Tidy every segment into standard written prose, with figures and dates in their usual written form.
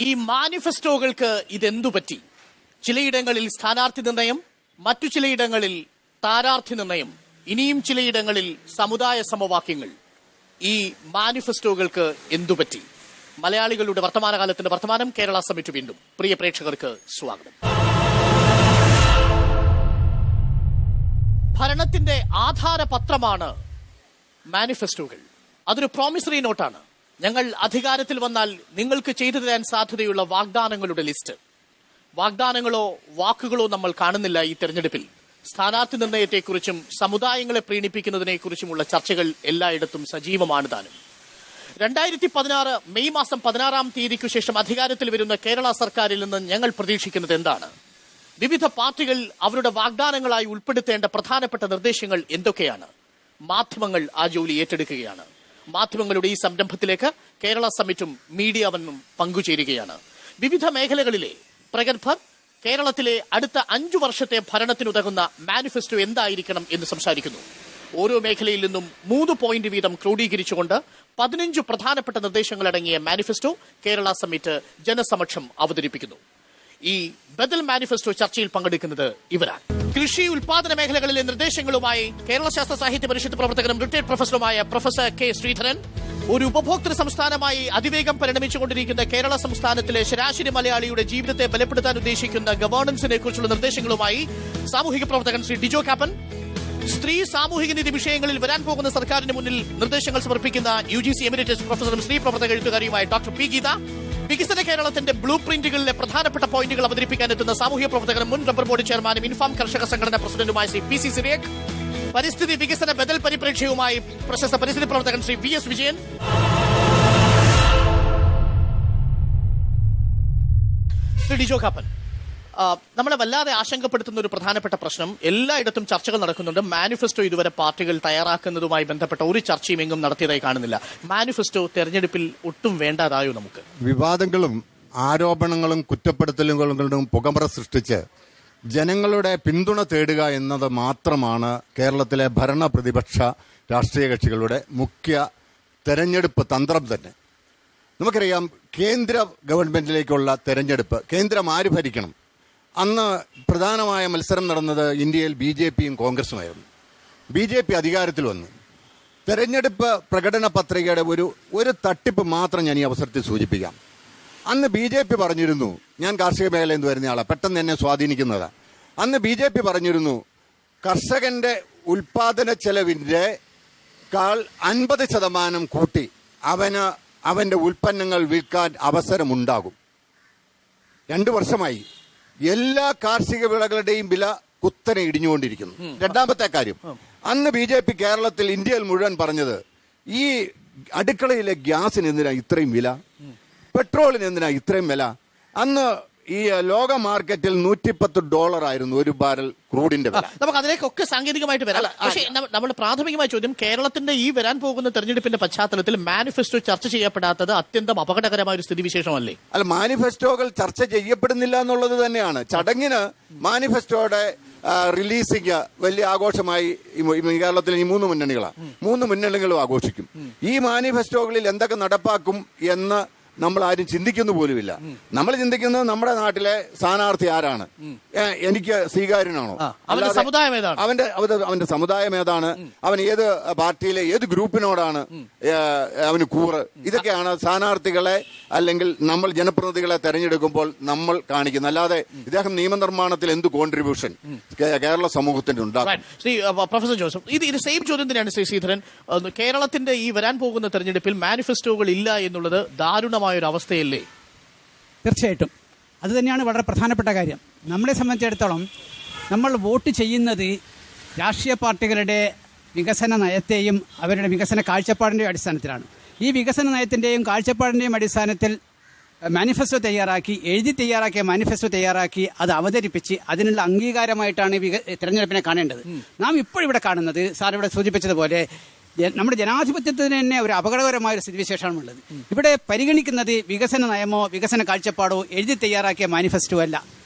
ഈ മാനിഫെസ്റ്റോകൾക്ക് ഇതെന്തു പറ്റി? ചിലയിടങ്ങളിൽ സ്ഥാനാർത്ഥി നിർണയം, മറ്റു ചിലയിടങ്ങളിൽ സ്ഥാനാർത്ഥി നിർണയം, ഇനിയും ചിലയിടങ്ങളിൽ സമുദായ സമവാക്യങ്ങൾ. ഈ മാനിഫെസ്റ്റോകൾക്ക് എന്തുപറ്റി? മലയാളികളുടെ വർത്തമാനകാലത്തിന്റെ വർത്തമാനം കേരള സമിറ്റ് വീണ്ടും. പ്രിയ പ്രേക്ഷകർക്ക് സ്വാഗതം. ഭരണത്തിന്റെ ആധാരപത്രമാണ് മാനിഫെസ്റ്റോകൾ. അതൊരു പ്രോമിസറി നോട്ടാണ്. ഞങ്ങൾ അധികാരത്തിൽ വന്നാൽ നിങ്ങൾക്ക് ചെയ്തു തരാൻ സാധ്യതയുള്ള വാഗ്ദാനങ്ങളുടെ ലിസ്റ്റ്. വാഗ്ദാനങ്ങളോ വാക്കുകളോ നമ്മൾ കാണുന്നില്ല ഈ തെരഞ്ഞെടുപ്പിൽ. സ്ഥാനാർത്ഥി നിർണയത്തെക്കുറിച്ചും സമുദായങ്ങളെ പ്രീണിപ്പിക്കുന്നതിനെക്കുറിച്ചുമുള്ള ചർച്ചകൾ എല്ലായിടത്തും സജീവമാണ് താനും. 2016 മെയ് മാസം 16-ാം തീയതിക്കു ശേഷം അധികാരത്തിൽ വരുന്ന കേരള സർക്കാരിൽ നിന്ന് ഞങ്ങൾ പ്രതീക്ഷിക്കുന്നത് എന്താണ്? വിവിധ പാർട്ടികൾ അവരുടെ വാഗ്ദാനങ്ങളായി ഉൾപ്പെടുത്തേണ്ട പ്രധാനപ്പെട്ട നിർദ്ദേശങ്ങൾ എന്തൊക്കെയാണ്? മാധ്യമങ്ങൾ ആ ജോലി ഏറ്റെടുക്കുകയാണ്. മാധ്യമങ്ങളുടെ ഈ സംരംഭത്തിലേക്ക് കേരള സമിറ്റും മീഡിയ വന്നും പങ്കുചേരുകയാണ്. വിവിധ മേഖലകളിലെ പ്രഗത്ഭർ കേരളത്തിലെ അടുത്ത 5 വർഷത്തെ ഭരണത്തിനുതകുന്ന മാനിഫെസ്റ്റോ എന്തായിരിക്കണം എന്ന് സംസാരിക്കുന്നു. ഓരോ മേഖലയിൽ നിന്നും 3 പോയിന്റ് വീതം ക്രോഡീകരിച്ചുകൊണ്ട് 15 പ്രധാനപ്പെട്ട നിർദ്ദേശങ്ങളടങ്ങിയ മാനിഫെസ്റ്റോ കേരള സമിറ്റ് ജനസമക്ഷം അവതരിപ്പിക്കുന്നു. ഈ ബദൽ മാനിഫെസ്റ്റോ ചർച്ചയിൽ പങ്കെടുക്കുന്നത് ഇവരാണ്. കൃഷി ഉൽപാദന മേഖലകളിലെ നിർദ്ദേശങ്ങളുമായി കേരള ശാസ്ത്ര സാഹിത്യ പരിഷത്ത് പ്രവർത്തകനും റിട്ടയർഡ് പ്രൊഫസറുമായ പ്രൊഫസർ കെ ശ്രീധരൻ, ഒരു ഉപഭോക്തൃ സംസ്ഥാനമായി അതിവേഗം പരിണമിച്ചുകൊണ്ടിരിക്കുന്ന കേരള സംസ്ഥാനത്തിലെ ശരാശരി മലയാളിയുടെ ജീവിതത്തെ ബലപ്പെടുത്താൻ ഉദ്ദേശിക്കുന്ന ഗവേണൻസിനെ കുറിച്ചുള്ള നിർദ്ദേശങ്ങളുമായി സാമൂഹിക പ്രവർത്തകൻ ശ്രീ ഡിജോ കാപ്പൻ, സ്ത്രീ സാമൂഹിക നീതി വിഷയങ്ങളിൽ വരാൻ പോകുന്ന സർക്കാരിന് മുന്നിൽ നിർദ്ദേശങ്ങൾ സമർപ്പിക്കുന്ന UGC എമിരേറ്റസ് പ്രൊഫസറും സ്ത്രീ പ്രവർത്തക എഴുത്തുകാരിയുമായ ഡോക്ടർ പി ഗീത, വികസന കേരളത്തിന്റെ ബ്ലൂ പ്രിന്റുകളിലെ പ്രധാനപ്പെട്ട പോയിന്റുകൾ അവതരിപ്പിക്കാൻ എത്തുന്ന സാമൂഹ്യ പ്രവർത്തകനും മുൻ റബ്ബർ ബോർഡ് ചെയർമാനും ഇൻഫാം കർഷക സംഘടനാ പ്രസിഡന്റുമായ ശ്രീ PC സിറിയക്, പരിസ്ഥിതി വികസന ബദൽ പരിപ്രേക്ഷ്യവുമായി പ്രശസ്ത പരിസ്ഥിതി പ്രവർത്തകൻ ശ്രീ VS വിജയൻ, ശ്രീ ഡിജോ കാപ്പൻ. നമ്മളെ വല്ലാതെ ആശങ്കപ്പെടുത്തുന്ന ഒരു പ്രധാനപ്പെട്ട പ്രശ്നം, എല്ലായിടത്തും ചർച്ചകൾ നടക്കുന്നുണ്ട്. മാനിഫെസ്റ്റോ ഇതുവരെ പാർട്ടികൾ തയ്യാറാക്കുന്നതുമായി ബന്ധപ്പെട്ട ഒരു ചർച്ചയും എങ്ങും നടത്തിയതായി കാണുന്നില്ല. മാനിഫെസ്റ്റോ തെരഞ്ഞെടുപ്പിൽ ഒട്ടും വേണ്ടതായോ? നമുക്ക് വിവാദങ്ങളും ആരോപണങ്ങളും കുറ്റപ്പെടുത്തലുകളും പുകമറ സൃഷ്ടിച്ച് ജനങ്ങളുടെ പിന്തുണ തേടുക എന്നത് മാത്രമാണ് കേരളത്തിലെ ഭരണ പ്രതിപക്ഷ രാഷ്ട്രീയ കക്ഷികളുടെ മുഖ്യ തെരഞ്ഞെടുപ്പ് തന്ത്രം തന്നെ. നമുക്കറിയാം, കേന്ദ്ര ഗവൺമെന്റിലേക്കുള്ള തെരഞ്ഞെടുപ്പ്, കേന്ദ്രം ആര് ഭരിക്കണം? അന്ന് പ്രധാനമായ മത്സരം നടന്നത് ഇന്ത്യയിൽ BJPയും കോൺഗ്രസുമായിരുന്നു. BJP അധികാരത്തിൽ വന്നു. തെരഞ്ഞെടുപ്പ് പ്രകടന പത്രികയുടെ ഒരു തട്ടിപ്പ് മാത്രം ഞാൻ ഈ അവസരത്തിൽ സൂചിപ്പിക്കാം. അന്ന് BJP പറഞ്ഞിരുന്നു, ഞാൻ കാർഷിക മേഖലയിൽ നിന്ന് വരുന്ന ആളാണ്, പെട്ടെന്ന് എന്നെ സ്വാധീനിക്കുന്നതാണ്. അന്ന് BJP പറഞ്ഞിരുന്നു, കർഷകന്റെ ഉൽപാദന ചെലവിന്റെ 50% കൂട്ടി അവന്റെ ഉൽപ്പന്നങ്ങൾ വിൽക്കാൻ അവസരമുണ്ടാകും. 2 വർഷമായി എല്ലാ കാർഷിക വിളകളുടെയും വില കുത്തനെ ഇടിഞ്ഞുകൊണ്ടിരിക്കുന്നു. രണ്ടാമത്തെ കാര്യം, അന്ന് BJP കേരളത്തിൽ, ഇന്ത്യയിൽ മുഴുവൻ പറഞ്ഞത്, ഈ അടുക്കളയിലെ ഗ്യാസിന് എന്തിനാ ഇത്രയും വില, പെട്രോളിന് എന്തിനാ ഇത്രയും വില? അന്ന് ഈ ലോക മാർക്കറ്റിൽ $110 ആയിരുന്നു ഒരു ബാരൽ ക്രൂഡിന്റെ വില. നമുക്ക് അതിലേക്കൊക്കെ സാങ്കേതികമായിട്ട് വരാം. പക്ഷേ നമ്മുടെ പ്രാഥമികമായ ചോദ്യം, കേരളത്തിന്റെ ഈ വരാൻ പോകുന്ന തെരഞ്ഞെടുപ്പിന്റെ പശ്ചാത്തലത്തിൽ മാനിഫെസ്റ്റോ ചർച്ച ചെയ്യപ്പെടാത്തത് അത്യന്തം അപകടകരമായ ഒരു സ്ഥിതിവിശേഷമല്ലേ? അല്ല, മാനിഫെസ്റ്റോകൾ ചർച്ച ചെയ്യപ്പെടുന്നില്ല എന്നുള്ളത് തന്നെയാണ്. ചടങ്ങിന് മാനിഫെസ്റ്റോയുടെ റിലീസിംഗ് വലിയ ആഘോഷമായി കേരളത്തിലെ ഈ 3 മുന്നണികളാണ്. 3 മുന്നണികളും ആഘോഷിക്കും. ഈ മാനിഫെസ്റ്റോകളിൽ എന്തൊക്കെ നടപ്പാക്കും എന്ന് നമ്മൾ ആരും ചിന്തിക്കുന്നു പോലുമില്ല. നമ്മൾ ചിന്തിക്കുന്നത് നമ്മുടെ നാട്ടിലെ സ്ഥാനാർത്ഥി ആരാണ്, എനിക്ക് സ്വീകാര്യനാണോ, അവന്റെ സമുദായം ഏതാണ്, അവൻ ഏത് പാർട്ടിയിലെ ഏത് ഗ്രൂപ്പിനോടാണ് അവന് കൂറ്. ഇതൊക്കെയാണ് സ്ഥാനാർത്ഥികളെ അല്ലെങ്കിൽ നമ്മൾ ജനപ്രതിനിധികളെ തെരഞ്ഞെടുക്കുമ്പോൾ നമ്മൾ കാണിക്കുന്നത്. അല്ലാതെ ഇദ്ദേഹം നിയമനിർമ്മാണത്തിൽ എന്ത് കോൺട്രിബ്യൂഷൻ കേരള സമൂഹത്തിന് ഉണ്ടാകും? പ്രൊഫസർ ജോസഫ്, ഇത് സെയിം ചോദ്യം തന്നെയാണ് ശ്രീ ശ്രീധരൻ. കേരളത്തിന്റെ ഈ വരാൻ പോകുന്ന തെരഞ്ഞെടുപ്പിൽ മാനിഫെസ്റ്റോകൾ ഇല്ല എന്നുള്ളത് ദാരുണമായ ഒരു അവസ്ഥയല്ലേ? തീർച്ചയായിട്ടും അത് തന്നെയാണ് വളരെ പ്രധാനപ്പെട്ട കാര്യം. നമ്മളെ സംബന്ധിച്ചിടത്തോളം നമ്മൾ വോട്ട് ചെയ്യുന്നത് രാഷ്ട്രീയ പാർട്ടികളുടെ വികസന നയത്തെയും അവരുടെ വികസന കാഴ്ചപ്പാടിൻ്റെയും അടിസ്ഥാനത്തിലാണ്. ഈ വികസന നയത്തിൻ്റെയും കാഴ്ചപ്പാടിൻ്റെയും അടിസ്ഥാനത്തിൽ മാനിഫെസ്റ്റോ തയ്യാറാക്കിയ മാനിഫെസ്റ്റോ തയ്യാറാക്കി അത് അവതരിപ്പിച്ച് അതിനുള്ള അംഗീകാരമായിട്ടാണ് തെരഞ്ഞെടുപ്പിനെ കാണേണ്ടത്. നാം ഇപ്പോഴിവിടെ കാണുന്നത്, സാർ ഇവിടെ സൂചിപ്പിച്ചതുപോലെ, നമ്മുടെ ജനാധിപത്യത്തിന് തന്നെ ഒരു അപകടകരമായ ഒരു സ്ഥിതിവിശേഷമാണുള്ളത്. ഇവിടെ പരിഗണിക്കുന്നത് വികസന നയമോ വികസന കാഴ്ചപ്പാടോ എഴുതി തയ്യാറാക്കിയ മാനിഫെസ്റ്റോ അല്ല.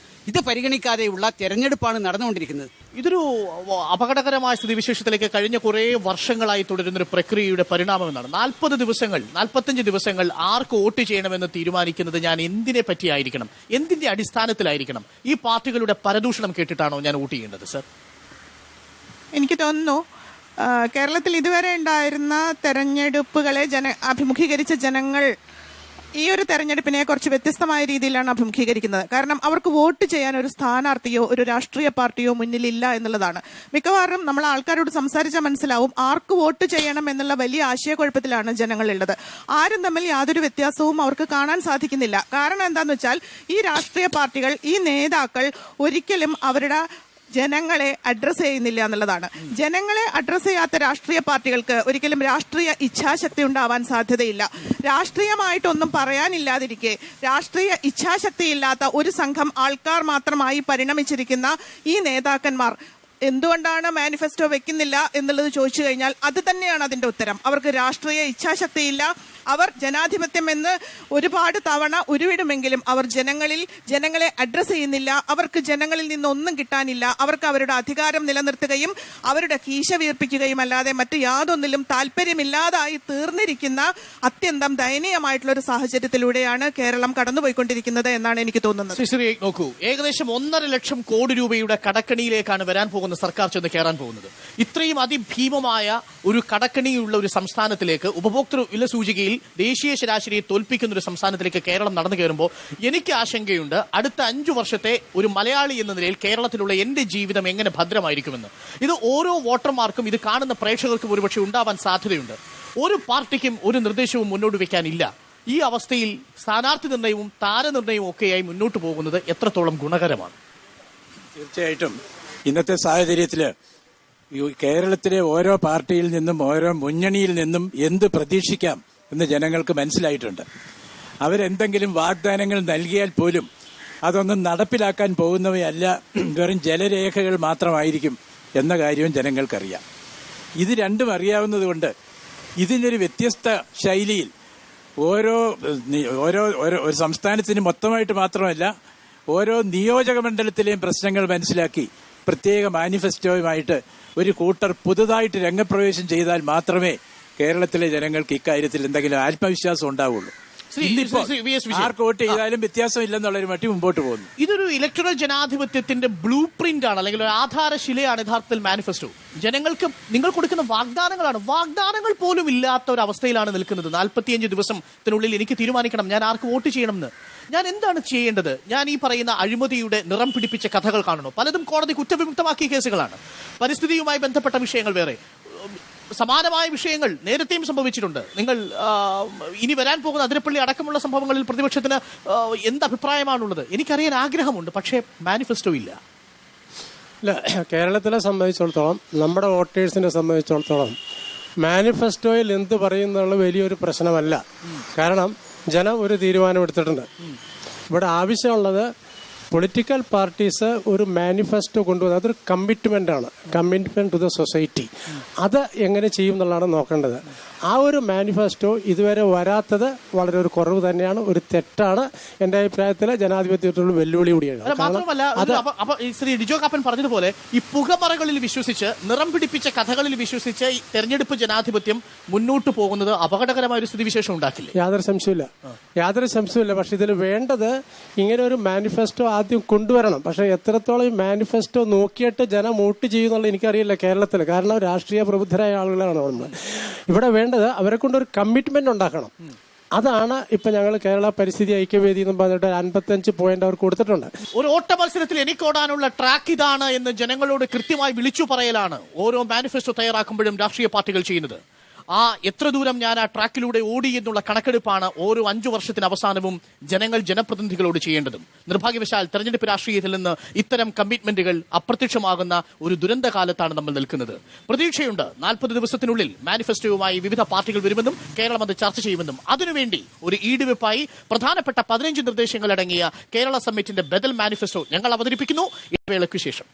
ഇത് പരിഗണിക്കാതെയുള്ള തെരഞ്ഞെടുപ്പാണ് നടന്നുകൊണ്ടിരിക്കുന്നത്. ഇതൊരു അപകടകരമായ സ്ഥിതിവിശേഷത്തിലേക്ക് കഴിഞ്ഞ കുറേ വർഷങ്ങളായി തുടരുന്നൊരു പ്രക്രിയയുടെ പരിണാമമെന്നാണ്. 45 ദിവസങ്ങൾ ആർക്ക് വോട്ട് ചെയ്യണമെന്ന് തീരുമാനിക്കുന്നത് ഞാൻ എന്തിനെ പറ്റിയായിരിക്കണം, എന്തിന്റെ അടിസ്ഥാനത്തിലായിരിക്കണം? ഈ പാർട്ടികളുടെ പരദൂഷണം കേട്ടിട്ടാണോ ഞാൻ വോട്ട് ചെയ്യേണ്ടത്? സർ, എനിക്ക് തോന്നുന്നു കേരളത്തിൽ ഇതുവരെ ഉണ്ടായിരുന്ന തെരഞ്ഞെടുപ്പുകളെ അഭിമുഖീകരിച്ച ജനങ്ങൾ ഈ ഒരു തെരഞ്ഞെടുപ്പിനെ കുറച്ച് വ്യത്യസ്തമായ രീതിയിലാണ് അഭിമുഖീകരിക്കുന്നത്. കാരണം അവർക്ക് വോട്ട് ചെയ്യാൻ ഒരു സ്ഥാനാർത്ഥിയോ ഒരു രാഷ്ട്രീയ പാർട്ടിയോ മുന്നിലില്ല എന്നുള്ളതാണ്. മിക്കവാറും നമ്മൾ ആൾക്കാരോട് സംസാരിച്ചാൽ മനസ്സിലാവും ആർക്ക് വോട്ട് ചെയ്യണം എന്നുള്ള വലിയ ആശയക്കുഴപ്പത്തിലാണ് ജനങ്ങളുള്ളത്. ആരും തമ്മിൽ യാതൊരു വ്യത്യാസവും അവർക്ക് കാണാൻ സാധിക്കുന്നില്ല. കാരണം എന്താണെന്ന് വെച്ചാൽ ഈ രാഷ്ട്രീയ പാർട്ടികൾ, ഈ നേതാക്കൾ ഒരിക്കലും അവരുടെ ജനങ്ങളെ അഡ്രസ് ചെയ്യുന്നില്ല എന്നുള്ളതാണ്. ജനങ്ങളെ അഡ്രസ് ചെയ്യാത്ത രാഷ്ട്രീയ പാർട്ടികൾക്ക് ഒരിക്കലും രാഷ്ട്രീയ ഇച്ഛാശക്തി ഉണ്ടാവാൻ സാധ്യതയില്ല. രാഷ്ട്രീയമായിട്ടൊന്നും പറയാനില്ലാതിരിക്കെ രാഷ്ട്രീയ ഇച്ഛാശക്തിയില്ലാത്ത ഒരു സംഘം ആൾക്കാർ മാത്രമായി പരിണമിച്ചിരിക്കുന്ന ഈ നേതാക്കന്മാർ എന്തുകൊണ്ടാണ് മാനിഫെസ്റ്റോ വെക്കുന്നില്ല എന്നുള്ളത് ചോദിച്ചു കഴിഞ്ഞാൽ അത് തന്നെയാണ് അതിന്റെ ഉത്തരം. അവർക്ക് രാഷ്ട്രീയ ഇച്ഛാശക്തിയില്ല. അവർ ജനാധിപത്യം എന്ന് ഒരുപാട് തവണ ഉരുവിടുമെങ്കിലും അവർ ജനങ്ങളെ അഡ്രസ് ചെയ്യുന്നില്ല. അവർക്ക് ജനങ്ങളിൽ നിന്നൊന്നും കിട്ടാനില്ല. അവർക്ക് അവരുടെ അധികാരം നിലനിർത്തുകയും അവരുടെ കീശ വീർപ്പിക്കുകയും അല്ലാതെ മറ്റു യാതൊന്നിലും താല്പര്യമില്ലാതായി തീർന്നിരിക്കുന്ന അത്യന്തം ദയനീയമായിട്ടുള്ള ഒരു സാഹചര്യത്തിലൂടെയാണ് കേരളം കടന്നുപോയിക്കൊണ്ടിരിക്കുന്നത് എന്നാണ് എനിക്ക് തോന്നുന്നത്. നോക്കൂ, ഏകദേശം 1.5 ലക്ഷം കോടി രൂപയുടെ കടക്കണിയിലേക്കാണ് വരാൻ പോകുന്ന സർക്കാർ ചെന്ന് കയറാൻ പോകുന്നത്. ഇത്രയും അതിഭീമമായ ഒരു കടക്കണിയുള്ള ഒരു സംസ്ഥാനത്തിലേക്ക്, ഉപഭോക്തൃ വില സൂചികയിൽ ദേശീയ ശരാശരിയെ തോൽപ്പിക്കുന്ന ഒരു സംസ്ഥാനത്തിലേക്ക് കേരളം നടന്നു കയറുമ്പോൾ എനിക്ക് ആശങ്കയുണ്ട്, അടുത്ത 5 വർഷത്തെ ഒരു മലയാളി എന്ന നിലയിൽ കേരളത്തിലുള്ള എന്റെ ജീവിതം എങ്ങനെ ഭദ്രമായിരിക്കുമെന്ന്. ഇത് ഓരോ വോട്ടർമാർക്കും, ഇത് കാണുന്ന പ്രേക്ഷകർക്കും ഒരുപക്ഷെ ഉണ്ടാവാൻ സാധ്യതയുണ്ട്. ഒരു പാർട്ടിക്കും ഒരു നിർദ്ദേശവും മുന്നോട്ട് വെക്കാനില്ല. ഈ അവസ്ഥയിൽ സ്ഥാനാർത്ഥി നിർണയവും താരനിർണയവും ഒക്കെയായി മുന്നോട്ട് പോകുന്നത് എത്രത്തോളം ഗുണകരമാണ്? തീർച്ചയായിട്ടും ഇന്നത്തെ സാഹചര്യത്തിൽ കേരളത്തിലെ ഓരോ പാർട്ടിയിൽ നിന്നും ഓരോ മുന്നണിയിൽ നിന്നും എന്ത് പ്രതീക്ഷിക്കാം എന്ന് ജനങ്ങൾക്ക് മനസ്സിലായിട്ടുണ്ട്. അവരെന്തെങ്കിലും വാഗ്ദാനങ്ങൾ നൽകിയാൽ പോലും അതൊന്നും നടപ്പിലാക്കാൻ പോകുന്നവയല്ല, വെറും ജലരേഖകൾ മാത്രമായിരിക്കും എന്ന കാര്യവും ജനങ്ങൾക്കറിയാം. ഇത് രണ്ടും അറിയാവുന്നതുകൊണ്ട് ഇതിനൊരു വ്യത്യസ്ത ശൈലിയിൽ ഓരോ ഒരു സംസ്ഥാനത്തിന് മൊത്തമായിട്ട് മാത്രമല്ല ഓരോ നിയോജക മണ്ഡലത്തിലെയും പ്രശ്നങ്ങൾ മനസ്സിലാക്കി പ്രത്യേക മാനിഫെസ്റ്റോയുമായിട്ട് ഒരു കൂട്ടർ പുതുതായിട്ട് രംഗപ്രവേശം ചെയ്താൽ മാത്രമേ കേരളത്തിലെ ജനങ്ങൾക്ക് ഇക്കാര്യത്തിൽ എന്തെങ്കിലും ആത്മവിശ്വാസം ഉണ്ടാവുള്ളൂ. ആർക്ക് വോട്ട് ചെയ്താലും വ്യത്യാസമില്ലെന്നുള്ളൊരു മട്ടി മുമ്പോട്ട് പോകുന്നു. ഇതൊരു ഇലക്ട്രൽ ജനാധിപത്യത്തിന്റെ ബ്ലൂ പ്രിന്റ് ആണ്, അല്ലെങ്കിൽ ഒരു ആധാരശിലയാണ് യഥാർത്ഥത്തിൽ മാനിഫെസ്റ്റോ. ജനങ്ങൾക്ക് നിങ്ങൾ കൊടുക്കുന്ന വാഗ്ദാനങ്ങളാണ്. വാഗ്ദാനങ്ങൾ പോലും ഇല്ലാത്ത ഒരു അവസ്ഥയിലാണ് നിൽക്കുന്നത്. 45 ദിവസത്തിനുള്ളിൽ എനിക്ക് തീരുമാനിക്കണം ഞാൻ ആർക്ക് വോട്ട് ചെയ്യണമെന്ന്. ഞാൻ എന്താണ് ചെയ്യേണ്ടത്? ഞാൻ ഈ പറയുന്ന അഴിമതിയുടെ നിറം പിടിപ്പിച്ച കഥകൾ കാണണോ? പലതും കോടതി കുറ്റവിമുക്തമാക്കിയ കേസുകളാണ്. പരിസ്ഥിതിയുമായി ബന്ധപ്പെട്ട വിഷയങ്ങൾ വേറെ, സമാനമായ വിഷയങ്ങൾ നേരത്തെയും സംഭവിച്ചിട്ടുണ്ട്. നിങ്ങൾ ഇനി വരാൻ പോകുന്ന അതിരപ്പള്ളി അടക്കമുള്ള സംഭവങ്ങളിൽ പ്രതിപക്ഷത്തിന് എന്ത് അഭിപ്രായമാണുള്ളത്? എനിക്കറിയാൻ ആഗ്രഹമുണ്ട്, പക്ഷേ മാനിഫെസ്റ്റോ ഇല്ല. ഇല്ല, കേരളത്തിലെ സംബന്ധിച്ചിടത്തോളം, നമ്മുടെ വോട്ടേഴ്സിനെ സംബന്ധിച്ചിടത്തോളം മാനിഫെസ്റ്റോയിൽ എന്ത് പറയുന്നുള്ള വലിയൊരു പ്രശ്നമല്ല. കാരണം ജനം ഒരു തീരുമാനമെടുത്തിട്ടുണ്ട്. ഇവിടെ ആവശ്യമുള്ളത് പൊളിറ്റിക്കൽ പാർട്ടീസ് ഒരു മാനിഫെസ്റ്റോ കൊണ്ടുവന്നത്, അതൊരു കമ്മിറ്റ്മെൻ്റാണ്, കമ്മിറ്റ്മെൻറ്റ് ടു ദ സൊസൈറ്റി. അത് എങ്ങനെ ചെയ്യും എന്നുള്ളതാണ് നോക്കേണ്ടത്. ആ ഒരു മാനിഫെസ്റ്റോ ഇതുവരെ വരാത്തത് വളരെ ഒരു കുറവ് തന്നെയാണ്, ഒരു തെറ്റാണ്. എൻ്റെ അഭിപ്രായത്തിൽ ജനാധിപത്യത്തിലുള്ള വെല്ലുവിളി കൂടിയാണ്. മാത്രമല്ല, ശ്രീ ഡിജോ കാപ്പൻ പറഞ്ഞതുപോലെ ഈ പുകമറകളിൽ വിശ്വസിച്ച്, നിറം പിടിപ്പിച്ച കഥകളിൽ വിശ്വസിച്ച് ഈ തെരഞ്ഞെടുപ്പ് ജനാധിപത്യം മുന്നോട്ട് പോകുന്നത് അപകടകരമായ ഒരു സ്ഥിതിവിശേഷം ഉണ്ടാക്കില്ല. യാതൊരു സംശയമില്ല. പക്ഷെ ഇതിൽ വേണ്ടത് ഇങ്ങനെ ഒരു മാനിഫെസ്റ്റോ ആദ്യം കൊണ്ടുവരണം. പക്ഷെ എത്രത്തോളം ഈ മാനിഫെസ്റ്റോ നോക്കിയിട്ട് ജനം വോട്ട് ചെയ്യുന്നുള്ള എനിക്കറിയില്ല കേരളത്തിൽ. കാരണം രാഷ്ട്രീയ പ്രബുദ്ധരായ ആളുകളാണ് നമ്മൾ. ഇവിടെ വേണ്ടത് അവരെ കൊണ്ടൊരു കമ്മിറ്റ്മെന്റ് ഉണ്ടാക്കണം. അതാണ് ഇപ്പൊ ഞങ്ങൾ കേരള പരിസ്ഥിതി ഐക്യവേദി എന്ന് പറഞ്ഞിട്ട് 55 പോയിന്റ് അവർ കൊടുത്തിട്ടുണ്ട്. ഒരു ഓട്ട മത്സരത്തിൽ എനിക്ക് ഓടാനുള്ള ട്രാക്ക് ഇതാണ് എന്ന് ജനങ്ങളോട് കൃത്യമായി വിളിച്ചു പറയലാണ് ഓരോ മാനിഫെസ്റ്റോ തയ്യാറാക്കുമ്പോഴും രാഷ്ട്രീയ പാർട്ടികൾ ചെയ്യുന്നത്. എത്ര ദൂരം ഞാൻ ആ ട്രാക്കിലൂടെ ഓടി എന്നുള്ള കണക്കെടുപ്പാണ് ഓരോ 5 വർഷത്തിന് അവസാനവും ജനങ്ങൾ ജനപ്രതിനിധികളോട് ചെയ്യേണ്ടതും. നിർഭാഗ്യവശാൽ തെരഞ്ഞെടുപ്പ് രാഷ്ട്രീയത്തിൽ നിന്ന് ഇത്തരം കമ്മിറ്റ്മെന്റുകൾ അപ്രത്യക്ഷമാകുന്ന ഒരു ദുരന്ത കാലത്താണ് നമ്മൾ നിൽക്കുന്നത്. പ്രതീക്ഷയുണ്ട് 40 ദിവസത്തിനുള്ളിൽ മാനിഫെസ്റ്റോയുമായി വിവിധ പാർട്ടികൾ വരുമെന്നും കേരളം അത് ചർച്ച ചെയ്യുമെന്നും. അതിനുവേണ്ടി ഒരു ഈടുവെപ്പായി പ്രധാനപ്പെട്ട 15 നിർദ്ദേശങ്ങൾ അടങ്ങിയ കേരള സമ്മിറ്റിന്റെ ബദൽ മാനിഫെസ്റ്റോ ഞങ്ങൾ അവതരിപ്പിക്കുന്നു. ഇടവേളയ്ക്ക് ശേഷം